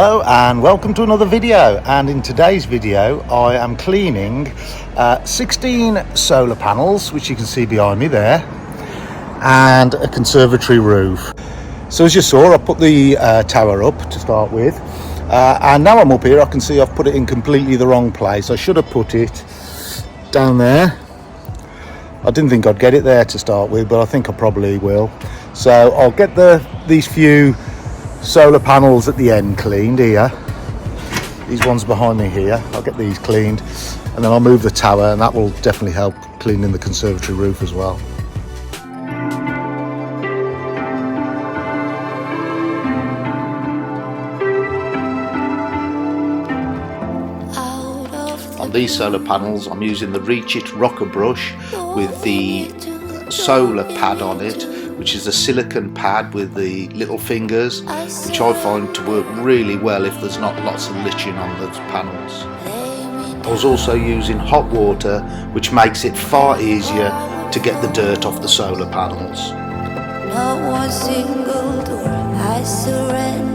Hello and welcome to another video, and in today's video I am cleaning 16 solar panels, which you can see behind me there, and a conservatory roof. So as you saw, I put the tower up to start with, and now I'm up here I can see I've put it in completely the wrong place. I should have put it down there. I didn't think I'd get it there to start with, but I think I probably will. So I'll get these few solar panels at the end cleaned here. These ones behind me here, I'll get these cleaned, and then I'll move the tower, and that will definitely help cleaning the conservatory roof as well. On these solar panels I'm using the Radial Rocker brush with the solar pad on it, which is a silicone pad with the little fingers, which I find to work really well if there's not lots of litching on those panels. I was also using hot water, which makes it far easier to get the dirt off the solar panels. Not one single door I surrender.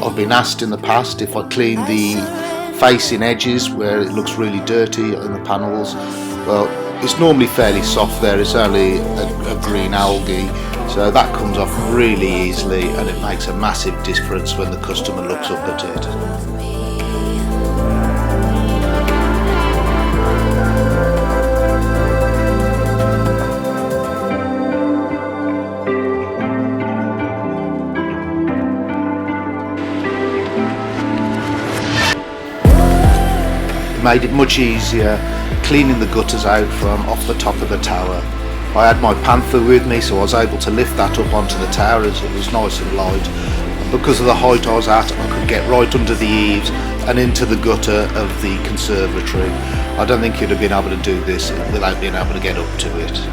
I've been asked in the past if I clean the facing edges where it looks really dirty in the panels. Well, it's normally fairly soft there, it's only a green algae, so that comes off really easily, and it makes a massive difference when the customer looks up at it. Made it much easier cleaning the gutters out from off the top of the tower. I had my Panther with me, so I was able to lift that up onto the tower as it was nice and light. And because of the height I was at, I could get right under the eaves and into the gutter of the conservatory. I don't think you'd have been able to do this without being able to get up to it.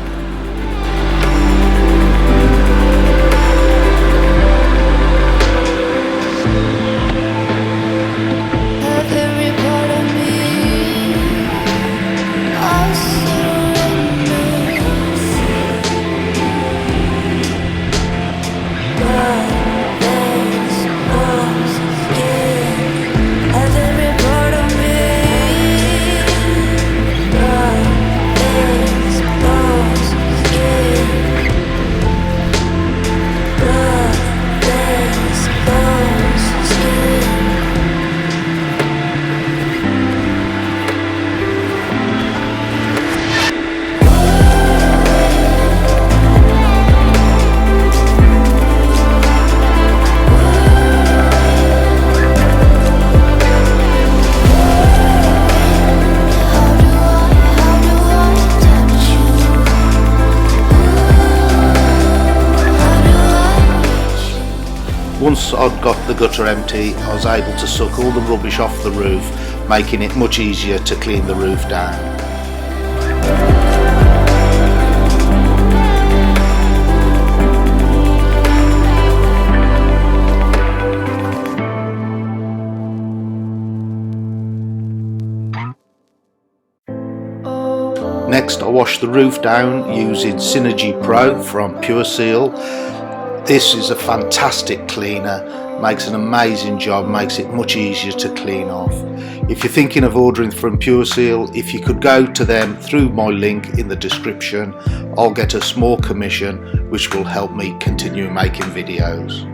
Once I'd got the gutter empty, I was able to suck all the rubbish off the roof, making it much easier to clean the roof down. Next, I washed the roof down using Synergy Pro from PureSeal. This is a fantastic cleaner, makes an amazing job, makes it much easier to clean off. If you're thinking of ordering from PureSeal, if you could go to them through my link in the description, I'll get a small commission which will help me continue making videos.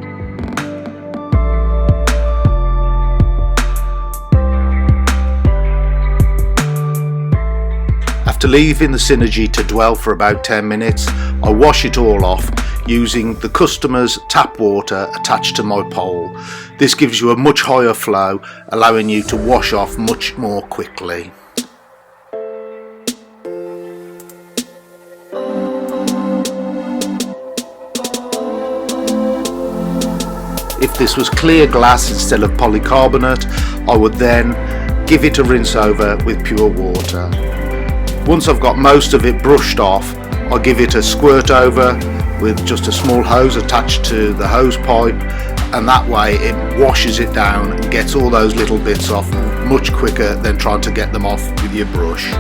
After leaving the Synergy to dwell for about 10 minutes, I wash it all off using the customer's tap water attached to my pole. This gives you a much higher flow, allowing you to wash off much more quickly. If this was clear glass instead of polycarbonate, I would then give it a rinse over with pure water. Once I've got most of it brushed off, I give it a squirt over with just a small hose attached to the hose pipe, and that way it washes it down and gets all those little bits off much quicker than trying to get them off with your brush.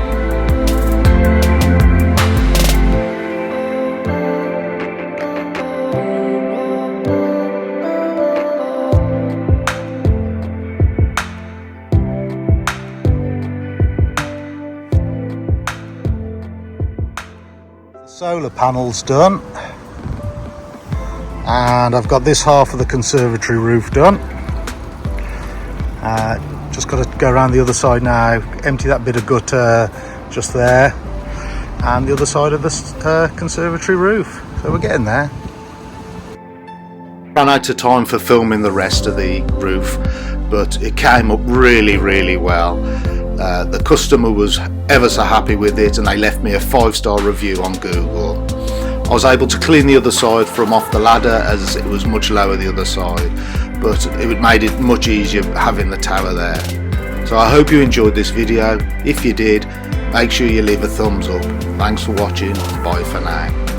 Solar panels done, and I've got this half of the conservatory roof done. Just got to go around the other side now, empty that bit of gutter just there, and the other side of the conservatory roof. So we're getting there. Ran out of time for filming the rest of the roof, but it came up really well. The customer was ever so happy with it, and they left me a 5-star review on Google. I was able to clean the other side from off the ladder, as it was much lower the other side, but it made it much easier having the tower there. So I hope you enjoyed this video. If you did, make sure you leave a thumbs up. Thanks for watching. Bye for now.